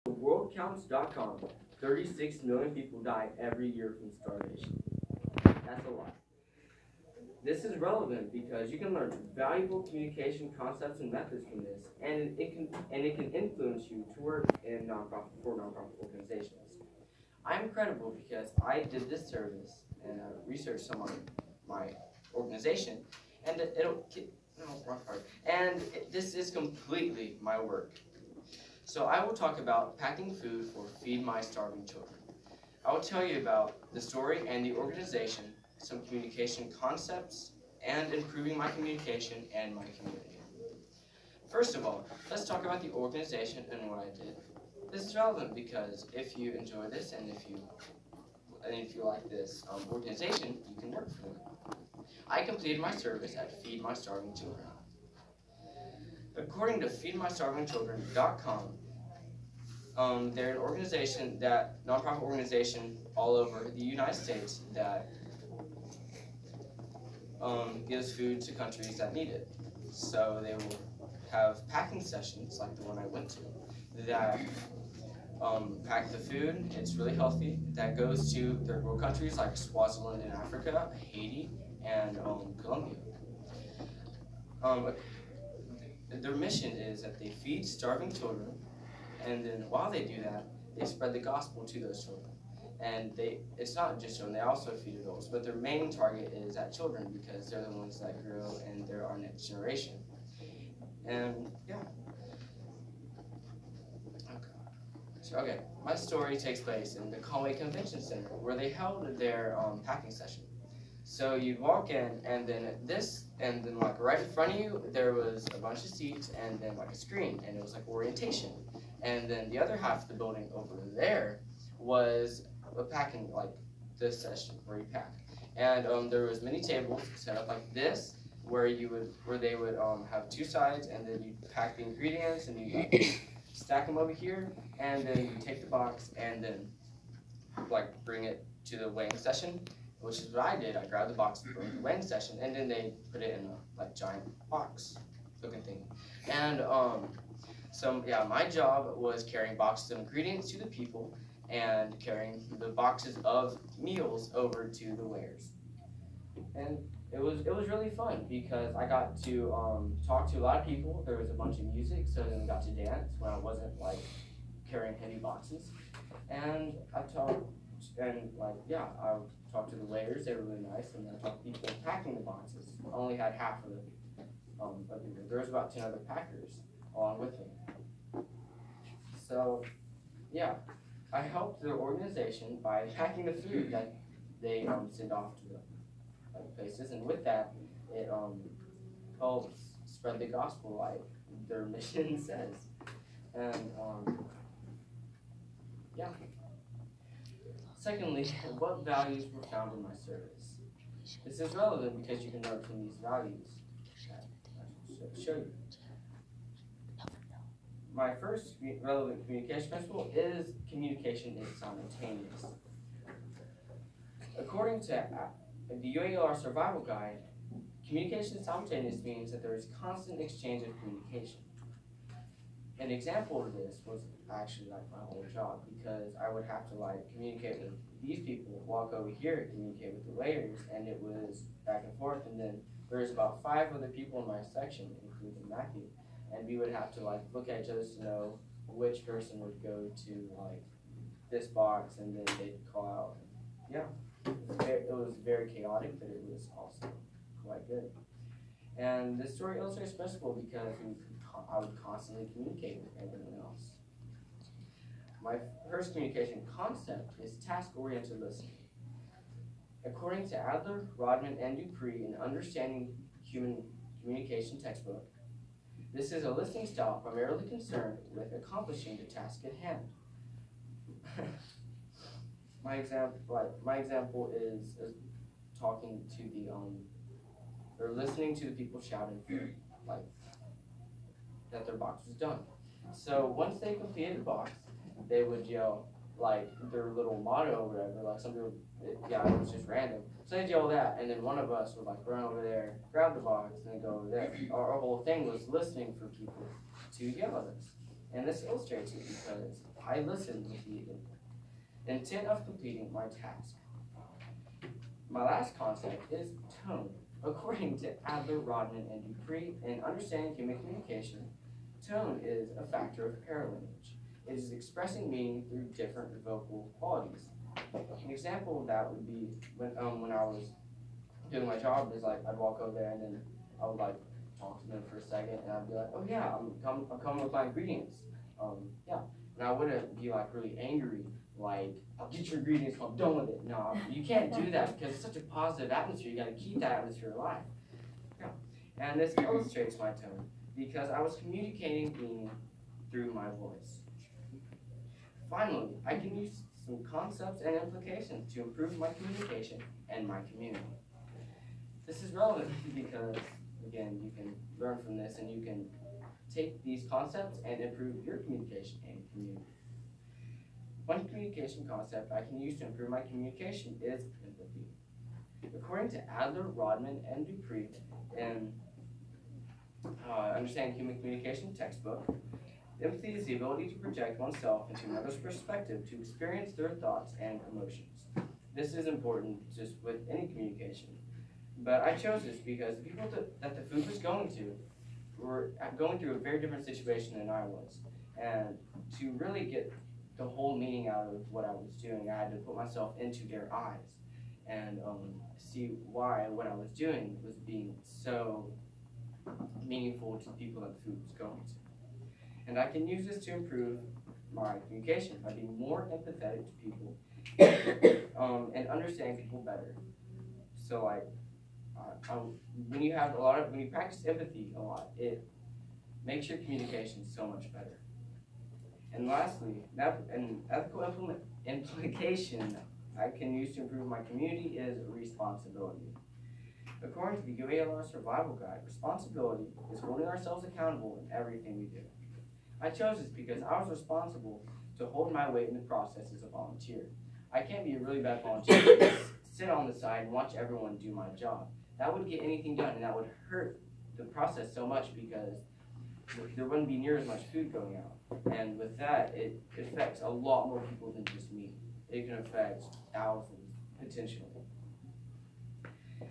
WorldCounts.com, 36 million people die every year from starvation. That's a lot. This is relevant because you can learn valuable communication concepts and methods from this, and it can influence you to work in nonprofit organizations. I'm credible because I did this service and researched some on my organization, and this is completely my work. So I will talk about packing food for Feed My Starving Children. I will tell you about the story and the organization, some communication concepts, and improving my communication and my community. First of all, let's talk about the organization and what I did. This is relevant because if you enjoy this and if you like this organization, you can work for them. I completed my service at Feed My Starving Children. According to FeedMyStarvingChildren.com, they're an organization nonprofit organization all over the United States that gives food to countries that need it. So they will have packing sessions like the one I went to that pack the food. It's really healthy. That goes to third world countries like Swaziland in Africa, Haiti, and Colombia. Their mission is that they feed starving children, and then while they do that, they spread the gospel to those children. And it's not just children, they also feed adults, but their main target is at children because they're the ones that grow and they're our next generation. And yeah. Okay, my story takes place in the Conway Convention Center where they held their packing session. So you'd walk in, and then like right in front of you, there was a bunch of seats, and then like a screen, and it was like orientation. And then the other half of the building over there was a packing, like this session where you pack. And there was many tables set up like this, where they would have two sides, and then you pack the ingredients, and you stack them over here, and then you take the box, and then like bring it to the weighing session. Which is what I did. I grabbed the box from the weighing session, and then they put it in a like giant box looking thing. And so yeah, my job was carrying boxes of ingredients to the people and carrying the boxes of meals over to the weighers. And it was really fun because I got to talk to a lot of people. There was a bunch of music, so then we got to dance when I wasn't like carrying heavy boxes. And I talked to the weighers. They were really nice, and then I talked to people packing the boxes. I only had half of the group. There was about 10 other packers along with me. So yeah, I helped their organization by packing the food that they send off to the places, and with that, it helps spread the gospel like their mission says. And yeah. Secondly, what values were found in my service? This is relevant because you can learn from these values that I show you. My first relevant communication principle is communication is simultaneous. According to the UALR Survival Guide, communication simultaneous means that there is constant exchange of communication. An example of this was actually like my whole job because I would have to like communicate with these people, walk over here, communicate with the weighers, and it was back and forth. And then there was about 5 other people in my section, including Matthew, and we would have to like look at each other to know which person would go to like this box, and then they'd call out. Yeah, it was very chaotic, but it was also quite good. And this story illustrates principle because I would constantly communicate with everyone else. My first communication concept is task-oriented listening. According to Adler, Rodman, and Dupree in Understanding Human Communication textbook, this is a listening style primarily concerned with accomplishing the task at hand. My example is talking to or listening to the people shouting like that their box was done. So once they completed the box, they would yell like their little motto or whatever, like some people, it was just random. So they'd yell that, and then one of us would like run over there, grab the box, and then go over there. Our whole thing was listening for people to yell at us. And this illustrates it because I listened with the intent of completing my task. My last concept is tone. According to Adler, Rodman, and Dupree, in understanding human communication, tone is a factor of paralanguage. It is expressing meaning through different vocal qualities. An example of that would be when I was doing my job is like I'd walk over there and then I would like talk to them for a second and I'd be like, oh yeah, I'm coming with my ingredients. Yeah. And I wouldn't be like really angry, like, I'll get your ingredients when I'm done with it. No, you can't do that because it's such a positive atmosphere. You gotta keep that atmosphere alive. Yeah. And this illustrates my tone because I was communicating meaning through my voice. Finally, I can use some concepts and implications to improve my communication and my community. This is relevant because, again, you can learn from this and you can take these concepts and improve your communication and community. One communication concept I can use to improve my communication is empathy. According to Adler, Rodman, and Dupree in Understanding Human Communication textbook, empathy is the ability to project oneself into another's perspective to experience their thoughts and emotions. This is important just with any communication. But I chose this because the people that the food was going to were going through a very different situation than I was. And to really get the whole meaning out of what I was doing, I had to put myself into their eyes and see why what I was doing was being so meaningful to people that the food was going to. And I can use this to improve my communication by being more empathetic to people and understanding people better. So like, when you practice empathy a lot, it makes your communication so much better. And lastly, an ethical implication I can use to improve my community is responsibility. According to the UALR Survival Guide, responsibility is holding ourselves accountable in everything we do. I chose this because I was responsible to hold my weight in the process as a volunteer. I can't be a really bad volunteer and sit on the side and watch everyone do my job. That would get anything done, and that would hurt the process so much because there wouldn't be near as much food going out. And with that, it affects a lot more people than just me. It can affect thousands, potentially.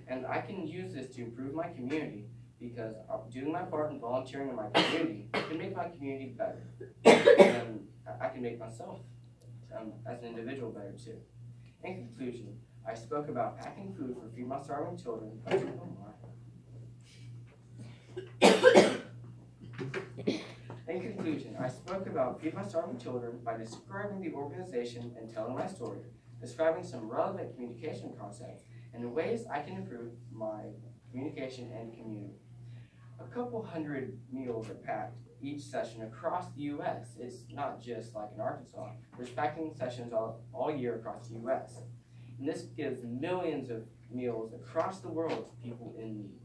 And I can use this to improve my community because doing my part in volunteering in my community can make my community better. And I can make myself as an individual better too. In conclusion, I spoke about packing food for Feed My Starving Children. In conclusion, I spoke about Feed My Starving Children by describing the organization and telling my story, describing some relevant communication concepts, and the ways I can improve my communication and community. A couple hundred meals are packed each session across the U.S. It's not just like in Arkansas. There's packing sessions all year across the U.S. And this gives millions of meals across the world to people in need.